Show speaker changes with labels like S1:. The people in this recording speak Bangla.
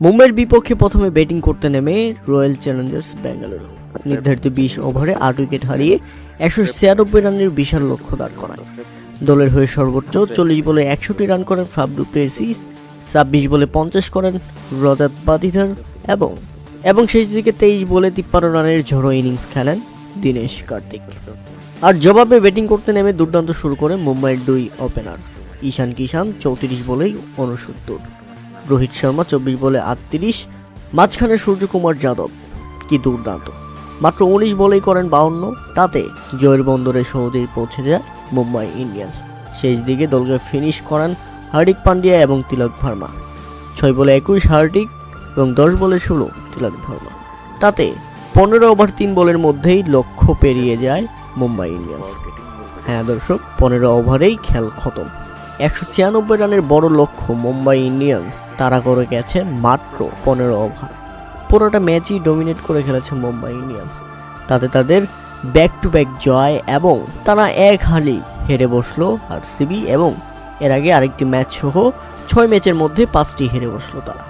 S1: মুম্বাইয়ের বিপক্ষে প্রথমে ব্যাটিং করতে নেমে রয়্যাল চ্যালেঞ্জার্স বেঙ্গালুরু নির্ধারিত 20 ওভারে 8 উইকেট হারিয়ে 196 রানের বিশাল লক্ষ্য দাঁড় করায়। দলের হয়ে সর্বোচ্চ 40 বলে 61 রান করেন ফাফ ডু প্লেসিস, 26 বলে 50 করেন রজত পাটিদার এবং শেষ দিকে 23 বলে 53 রানের ঝড়ো ইনিংস খেলেন দীনেশ কার্তিক। আর জবাবে ব্যাটিং করতে নেমে দুর্দান্ত শুরু করে মুম্বাইয়ের দুই ওপেনার ঈশান কিষান 34 বলেই 69, রোহিত শর্মা 24 বলে 38, মাঝখানে সূর্যকুমার যাদব কি দুর্দান্ত মাত্র 19 বলেই করেন 52। তাতে জয়ের বন্দরে সহজেই পৌঁছে যায় মুম্বাই ইন্ডিয়ান্স। শেষ দিকে দলকে ফিনিশ করেন হার্দিক পান্ডিয়া এবং তিলক ভার্মা। 6 বলে 21 হার্দিক এবং 10 বলে 16 তিলক ভার্মা। তাতে 15 ওভার 3 বলের মধ্যেই লক্ষ্য পেরিয়ে যায় মুম্বাই ইন্ডিয়ান্স। হ্যাঁ দর্শক, 15 ওভারেই খেল খতম। 196 রানের বড় লক্ষ্য মুম্বাই ইন্ডিয়ান্স তারা করে গেছে মাত্র 15 ওভার। পুরোটা ম্যাচই ডমিনেট করে খেলেছে মুম্বাই ইন্ডিয়ান্স। তাতে তাদের ব্যাক টু ব্যাক জয় এবং তারা এক হারেই হেরে বসলো আরসিবি এবং এর আগে আরেকটি ম্যাচ সহ 6 ম্যাচের মধ্যে 5টি হেরে বসলো তারা।